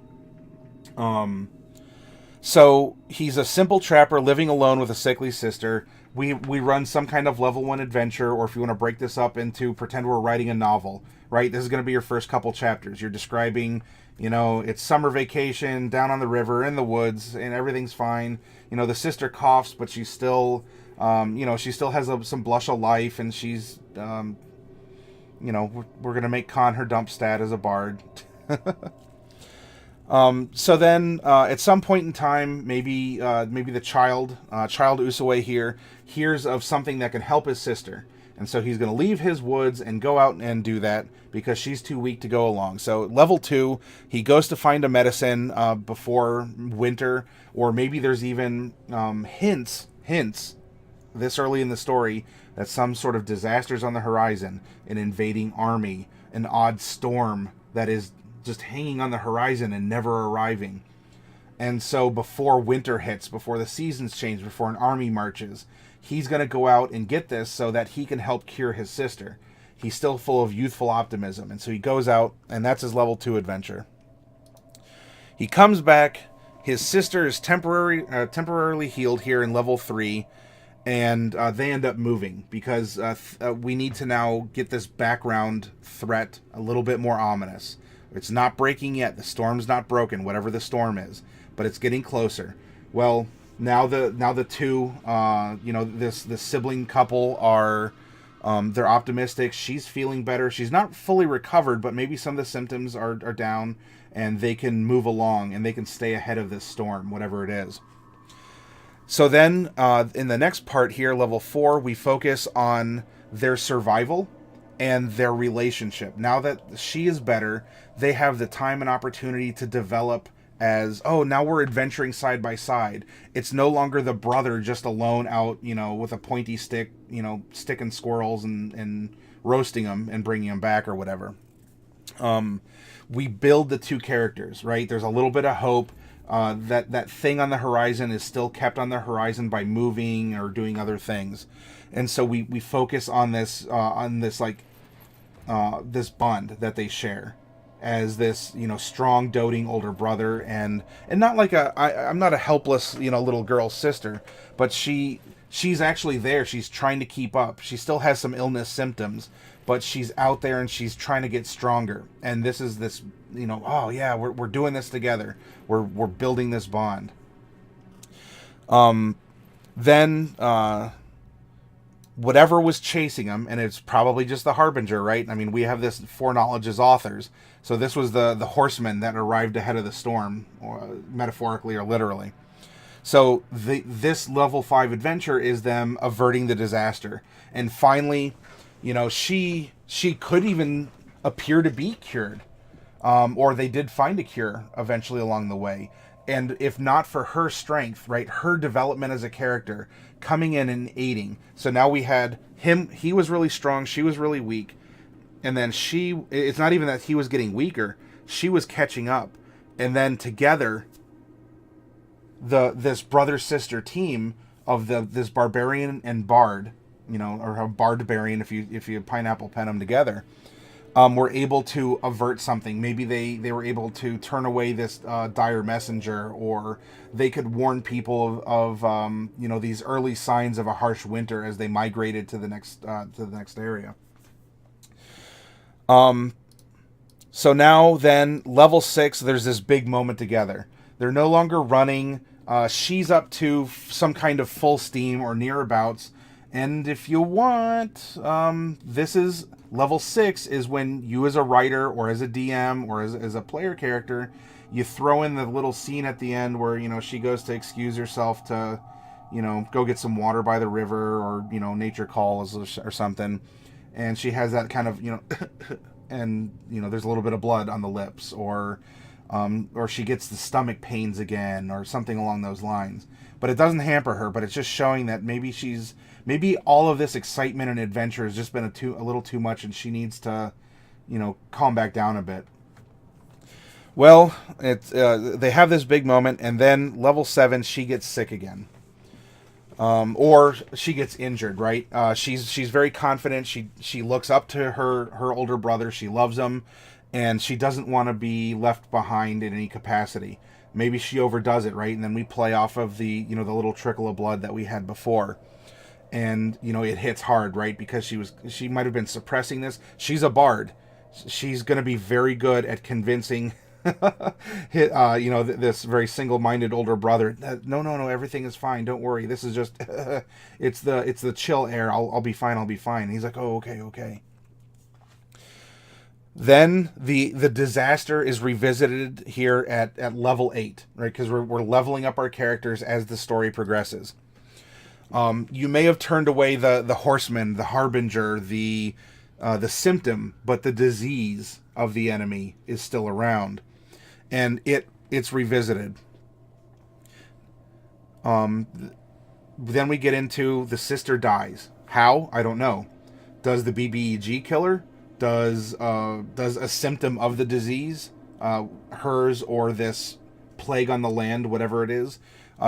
So he's a simple trapper living alone with a sickly sister. We run some kind of level 1 adventure, or if you want to break this up into pretend we're writing a novel, right? This is going to be your first couple chapters. You're describing, it's summer vacation, down on the river, in the woods, and everything's fine. The sister coughs, but she's still, she still has some blush of life, and she's, we're going to make Khan her dump stat as a bard. So then, at some point in time, maybe the child Usawah here hears of something that can help his sister, and so he's going to leave his woods and go out and do that because she's too weak to go along. So level 2, he goes to find a medicine before winter, or maybe there's even hints this early in the story that some sort of disaster's on the horizon, an invading army, an odd storm that is just hanging on the horizon and never arriving. And so before winter hits, before the seasons change, before an army marches, he's going to go out and get this so that he can help cure his sister. He's still full of youthful optimism, and so he goes out, and that's his level 2 adventure. He comes back. His sister is temporarily healed here in level 3, and they end up moving because we need to now get this background threat a little bit more ominous. It's not breaking yet. The storm's not broken, whatever the storm is, but it's getting closer. Well, now the two, this sibling couple are, they're optimistic. She's feeling better. She's not fully recovered, but maybe some of the symptoms are down, and they can move along and they can stay ahead of this storm, whatever it is. So then, in the next part here, level 4, we focus on their survival and their relationship. Now that she is better, they have the time and opportunity to develop as, now we're adventuring side by side. It's no longer the brother just alone out, with a pointy stick, sticking squirrels and roasting them and bringing them back or whatever. We build the two characters, right? There's a little bit of hope. That thing on the horizon is still kept on the horizon by moving or doing other things, and so we focus on this this bond that they share as this strong doting older brother, and not like I'm not a helpless little girl sister, but she's actually there. She's trying to keep up. She still has some illness symptoms, but she's out there and she's trying to get stronger. And this is this, we're doing this together. We're building this bond. Then whatever was chasing him, and it's probably just the Harbinger, right? I mean, we have this foreknowledge as authors. So this was the horsemen that arrived ahead of the storm, or metaphorically or literally. So this level 5 adventure is them averting the disaster. And finally, she could even appear to be cured. Or they did find a cure eventually along the way. And if not for her strength, right, her development as a character coming in and aiding. So now we had him, he was really strong, she was really weak. And then it's not even that he was getting weaker, she was catching up. And then together, this brother-sister team of this Barbarian and Bard, or a Barbarian if you pineapple pen them together, were able to avert something. Maybe they were able to turn away this dire messenger, or they could warn people of these early signs of a harsh winter as they migrated to the next area. So now then, level 6, there's this big moment together. They're no longer running. She's up to some kind of full steam or nearabouts. And if you want, this is level 6 is when you as a writer or as a DM or as a player character, you throw in the little scene at the end where, she goes to excuse herself to, go get some water by the river, or, nature calls or something. And she has that kind of, and, there's a little bit of blood on the lips, or she gets the stomach pains again, or something along those lines. But it doesn't hamper her, but it's just showing that maybe all of this excitement and adventure has just been a little too much, and she needs to, calm back down a bit. Well, they have this big moment, and then level 7, she gets sick again. Or she gets injured, right? She's very confident. She looks up to her older brother. She loves him, and she doesn't want to be left behind in any capacity. Maybe she overdoes it, right? And then we play off of the little trickle of blood that we had before. And, it hits hard, right? Because she might have been suppressing this. She's a bard. She's going to be very good at convincing, this very single-minded older brother. No, everything is fine. Don't worry. This is just, it's the chill air. I'll be fine. And he's like, oh, okay. Then the disaster is revisited here at level 8, right? Because we're leveling up our characters as the story progresses. You may have turned away the horseman, the harbinger, the symptom, but the disease of the enemy is still around, and it's revisited. Then we get into the sister dies. How? I don't know. Does the BBEG kill her? Does a symptom of the disease, hers or this plague on the land, whatever it is,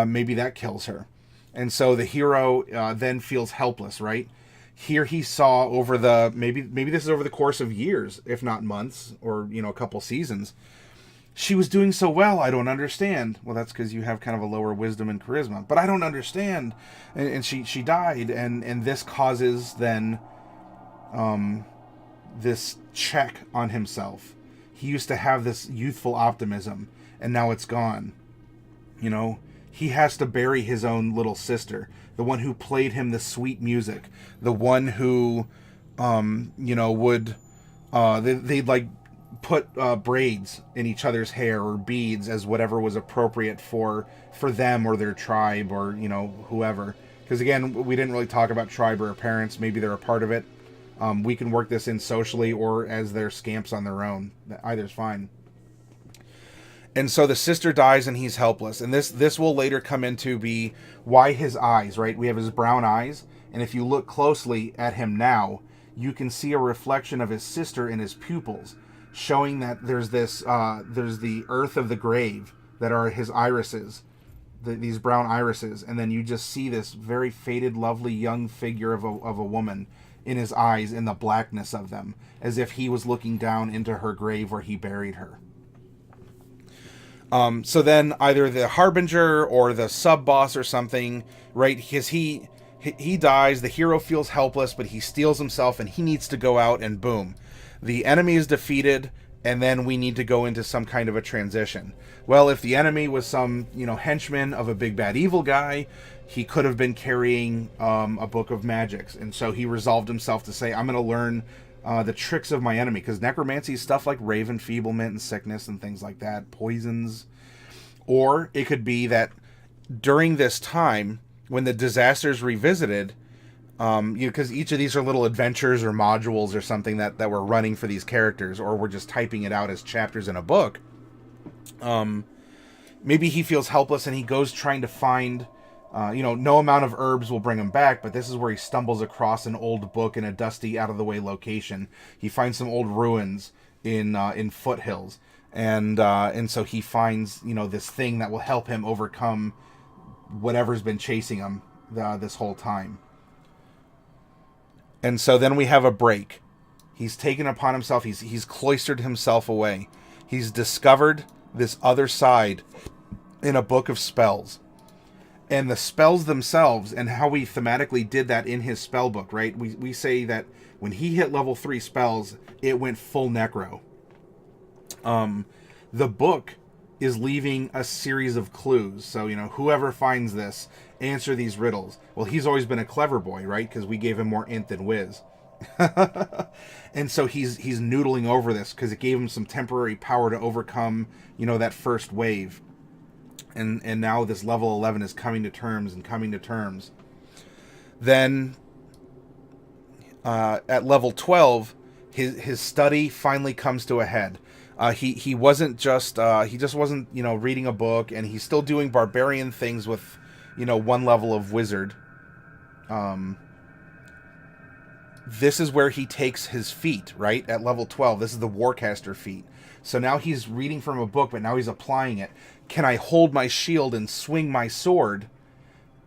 maybe that kills her. And so the hero then feels helpless, right? Here he saw over the maybe this is over the course of years, if not months, or a couple seasons. She was doing so well, I don't understand. Well, that's because you have kind of a lower wisdom and charisma. But I don't understand. And she died, and this causes then this check on himself. He used to have this youthful optimism, and now it's gone. He has to bury his own little sister, the one who played him the sweet music, the one who, would, they'd like put braids in each other's hair or beads as whatever was appropriate for them or their tribe or, whoever. Because again, we didn't really talk about tribe or parents. Maybe they're a part of it. We can work this in socially or as their scamps on their own. Either's fine. And so the sister dies and he's helpless. And this will later come into be why his eyes, right? We have his brown eyes. And if you look closely at him now, you can see a reflection of his sister in his pupils, showing that there's the earth of the grave that are his irises, these brown irises. And then you just see this very faded, lovely young figure of a woman in his eyes, in the blackness of them, as if he was looking down into her grave where he buried her. So then either the harbinger or the sub boss or something, right? Because he dies, the hero feels helpless, but he steels himself and he needs to go out, and boom, the enemy is defeated, and then we need to go into some kind of a transition. Well, if the enemy was some, henchman of a big bad evil guy, he could have been carrying a book of magics, and so he resolved himself to say, I'm going to learn the tricks of my enemy, because necromancy is stuff like rave enfeeblement and sickness and things like that, poisons. Or it could be that during this time, when the disaster's revisited, because each of these are little adventures or modules or something that we're running for these characters, or we're just typing it out as chapters in a book. Maybe he feels helpless and he goes trying to find, no amount of herbs will bring him back, but this is where he stumbles across an old book in a dusty, out-of-the-way location. He finds some old ruins in foothills, and so he finds, this thing that will help him overcome whatever's been chasing him this whole time. And so then we have a break. He's taken upon himself. He's cloistered himself away. He's discovered this other side in a book of spells. And the spells themselves, and how we thematically did that in his spell book, right? We say that when he hit level 3 spells, it went full necro. The book is leaving a series of clues. So, whoever finds this, answer these riddles. Well, he's always been a clever boy, right? Because we gave him more int than whiz. And so he's noodling over this because it gave him some temporary power to overcome, that first wave. And now this level 11 is coming to terms. Then at level 12, his study finally comes to a head. He wasn't just he just wasn't reading a book, and he's still doing barbarian things with one level of wizard. This is where he takes his feat, right? At level 12, this is the Warcaster feat. So now he's reading from a book, but now he's applying it. Can I hold my shield and swing my sword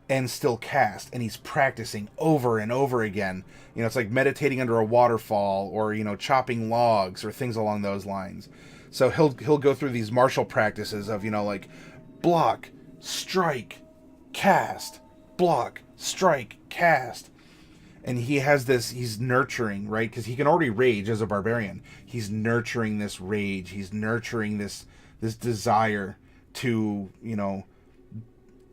and still cast? And he's practicing over and over again. It's like meditating under a waterfall, or chopping logs, or things along those lines. So he'll go through these martial practices of like block, strike, cast, block, strike, cast. And he has this, he's nurturing, right? Because he can already rage as a barbarian. He's nurturing this rage. He's nurturing this desire to,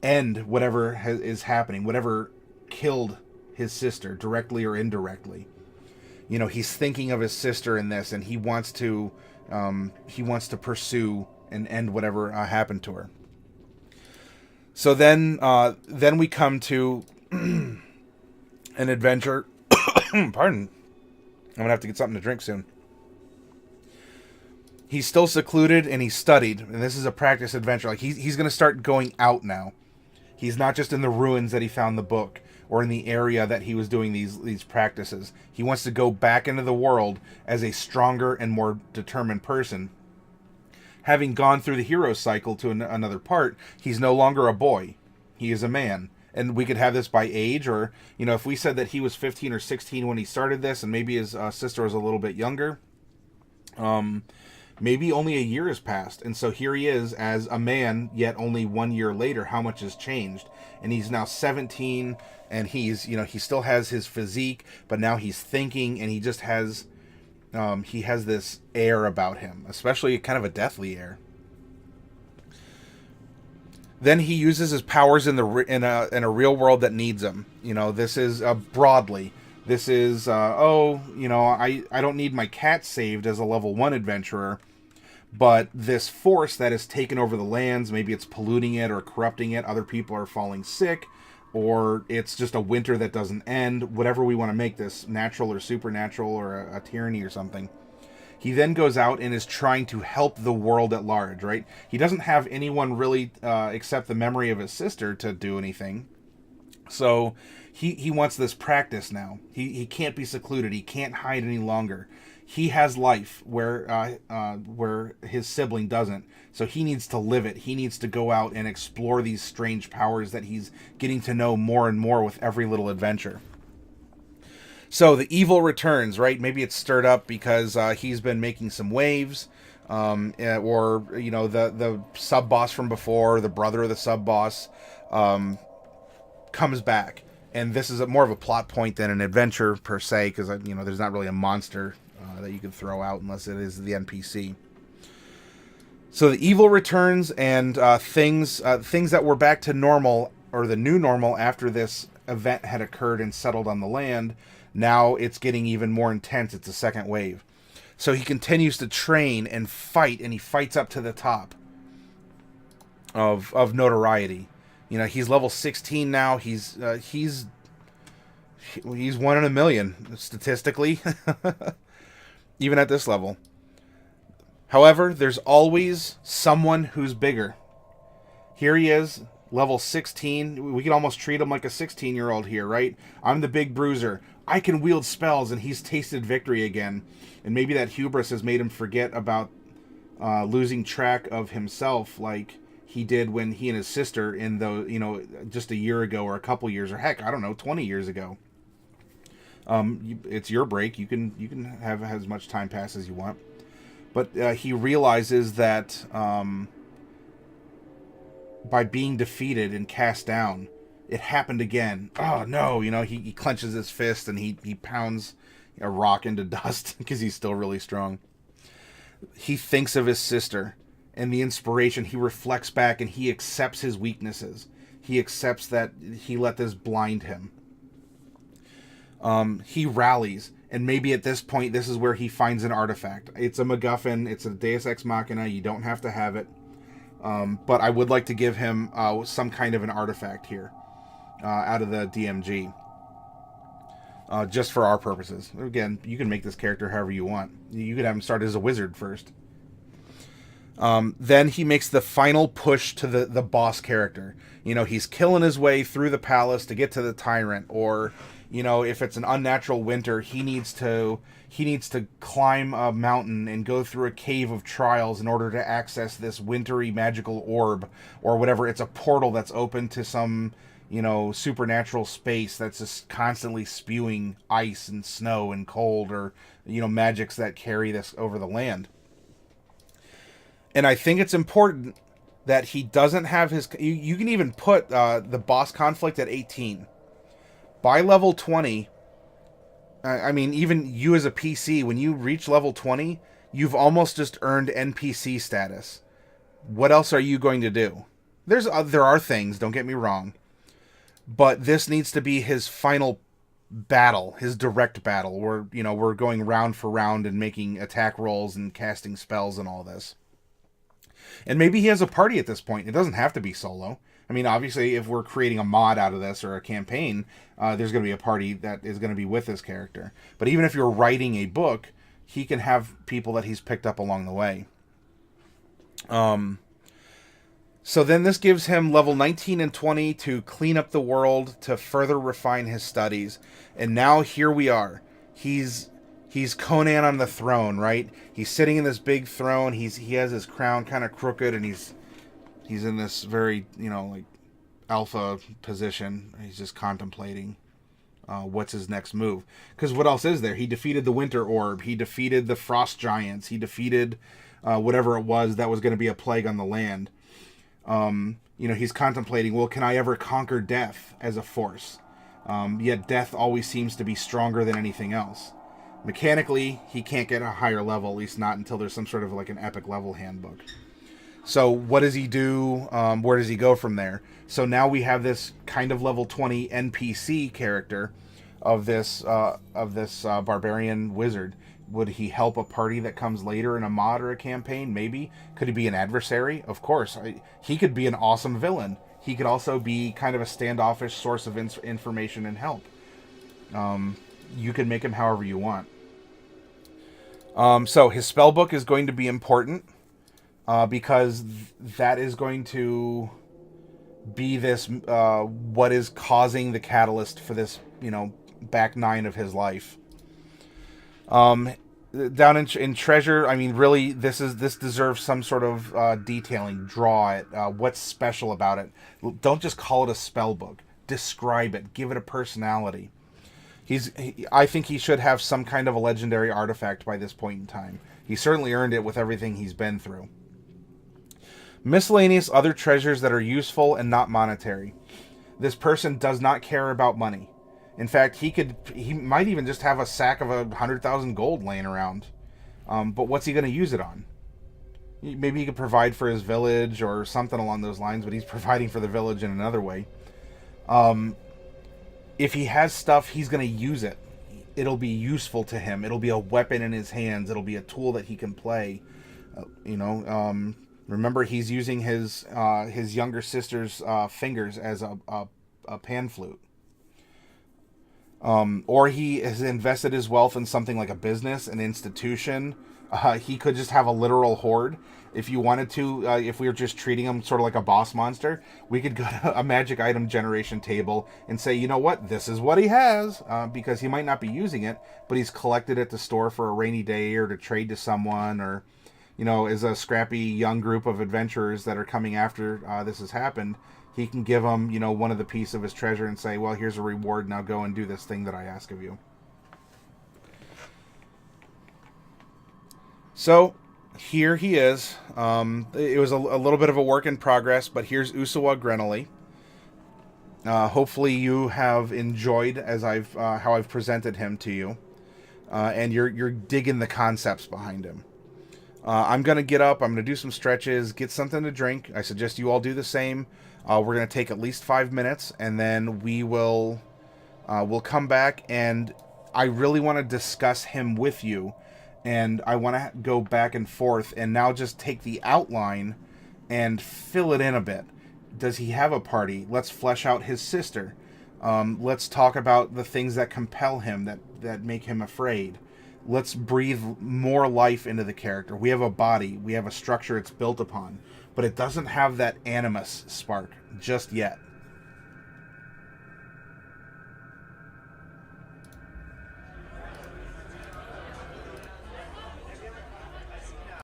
end whatever is happening, whatever killed his sister, directly or indirectly. he's thinking of his sister in this, and he wants to pursue and end whatever happened to her. So then we come to an adventure. Pardon. I'm going to have to get something to drink soon. He's still secluded, and he's studied, and this is a practice adventure. Like, he's going to start going out now. He's not just in the ruins that he found the book, or in the area that he was doing these practices. He wants to go back into the world as a stronger and more determined person. Having gone through the hero cycle to another part, he's no longer a boy. He is a man. And we could have this by age, or, if we said that he was 15 or 16 when he started this, and maybe his sister was a little bit younger, maybe only a year has passed. And so here he is as a man, yet only 1 year later, how much has changed. And he's now 17, and he's, he still has his physique, but now he's thinking, and he just has, he has this air about him, especially kind of a deathly air. Then he uses his powers in a real world that needs them. This is broadly. This is, I don't need my cat saved as a level 1 adventurer, but this force that has taken over the lands, maybe it's polluting it or corrupting it, other people are falling sick, or it's just a winter that doesn't end, whatever we want to make this, natural or supernatural or a tyranny or something. He then goes out and is trying to help the world at large, right? He doesn't have anyone really except the memory of his sister to do anything. So he wants this practice now. He can't be secluded. He can't hide any longer. He has life where his sibling doesn't. So he needs to live it. He needs to go out and explore these strange powers that he's getting to know more and more with every little adventure. So the evil returns, right? Maybe it's stirred up because he's been making some waves, or the sub boss from before, the brother of the sub boss, comes back, and this is more of a plot point than an adventure per se, because there's not really a monster that you can throw out unless it is the NPC. So the evil returns, and things that were back to normal, or the new normal after this event had occurred and settled on the land. Now it's getting even more intense. It's a second wave. So he continues to train and fight, and he fights up to the top of notoriety. He's level 16 now. He's 1 in a million, statistically, even at this level. However, there's always someone who's bigger. Here he is, level 16. We can almost treat him like a 16-year-old here, right? I'm the big bruiser. I can wield spells, and he's tasted victory again. And maybe that hubris has made him forget about losing track of himself, like he did when he and his sister just a year ago, or a couple years, or heck, I don't know, 20 years ago. It's your break. You can have as much time pass as you want. But he realizes that by being defeated and cast down, it happened again. Oh no, he clenches his fist and he pounds a rock into dust because he's still really strong. He thinks of his sister and the inspiration. He reflects back and he accepts his weaknesses. He accepts that he let this blind him. He rallies, and maybe at this point, this is where he finds an artifact. It's a MacGuffin. It's a Deus Ex Machina. You don't have to have it. But I would like to give him some kind of an artifact here out of the DMG. Just for our purposes. Again, you can make this character however you want. You could have him start as a wizard first. Then he makes the final push to the boss character. He's killing his way through the palace to get to the tyrant, or if it's an unnatural winter, he needs to climb a mountain and go through a cave of trials in order to access this wintry magical orb or whatever. It's a portal that's open to some supernatural space that's just constantly spewing ice and snow and cold, or magics that carry this over the land. And I think it's important that he doesn't have his... You can even put the boss conflict at 18. By level 20, even you as a PC, when you reach level 20, you've almost just earned NPC status. What else are you going to do? There are things, don't get me wrong. But this needs to be his final battle, his direct battle, where we're going round for round and making attack rolls and casting spells and all this. And maybe he has a party at this point. It doesn't have to be solo. I mean, obviously, if we're creating a mod out of this or a campaign, there's going to be a party that is going to be with this character. But even if you're writing a book, he can have people that he's picked up along the way. So then this gives him level 19 and 20 to clean up the world, to further refine his studies. And now here we are. He's Conan on the throne, right? He's sitting in this big throne. He has his crown kind of crooked, and he's in this very, like alpha position. He's just contemplating what's his next move. Because what else is there? He defeated the Winter Orb. He defeated the Frost Giants. He defeated whatever it was that was going to be a plague on the land. He's contemplating, well, can I ever conquer death as a force? Yet death always seems to be stronger than anything else. Mechanically, he can't get a higher level, at least not until there's some sort of like an epic level handbook. So what does he do? Where does he go from there? So now we have this kind of level 20 NPC character of this barbarian wizard. Would he help a party that comes later in a mod or a campaign? Maybe. Could he be an adversary? Of course. He could be an awesome villain. He could also be kind of a standoffish source of information and help. You can make him however you want. So his spellbook is going to be important because that is going to be this what is causing the catalyst for this back nine of his life. Down in treasure, I mean, really, this deserves some sort of detailing. Draw it. What's special about it? Don't just call it a spell book. Describe it. Give it a personality. I think he should have some kind of a legendary artifact by this point in time. He certainly earned it with everything he's been through. Miscellaneous other treasures that are useful and not monetary. This person does not care about money. In fact, he might even just have a sack of 100,000 gold laying around. But what's he going to use it on? Maybe he could provide for his village or something along those lines, but he's providing for the village in another way. If he has stuff, he's going to use it. It'll be useful to him. It'll be a weapon in his hands. It'll be a tool that he can play. Remember, he's using his younger sister's fingers as a pan flute. Or he has invested his wealth in something like a business, an institution. He could just have a literal hoard. If you wanted to, if we were just treating him sort of like a boss monster, we could go to a magic item generation table and say, you know what, this is what he has, because he might not be using it, but he's collected it to store for a rainy day or to trade to someone, or, as a scrappy young group of adventurers that are coming after this has happened. He can give them, one of the piece of his treasure and say, well, here's a reward. Now go and do this thing that I ask of you. So here he is. It was a little bit of a work in progress, but here's Usawah Grenoly. Hopefully you have enjoyed how I've presented him to you, and you're digging the concepts behind him. I'm gonna get up. I'm gonna do some stretches, get something to drink. I suggest you all do the same. We're going to take at least 5 minutes, and then we'll come back, and I really want to discuss him with you, and I want to go back and forth, and now just take the outline and fill it in a bit. Does he have a party? Let's flesh out his sister. Let's talk about the things that compel him, that make him afraid. Let's breathe more life into the character. We have a body. We have a structure it's built upon. But it doesn't have that animus spark just yet.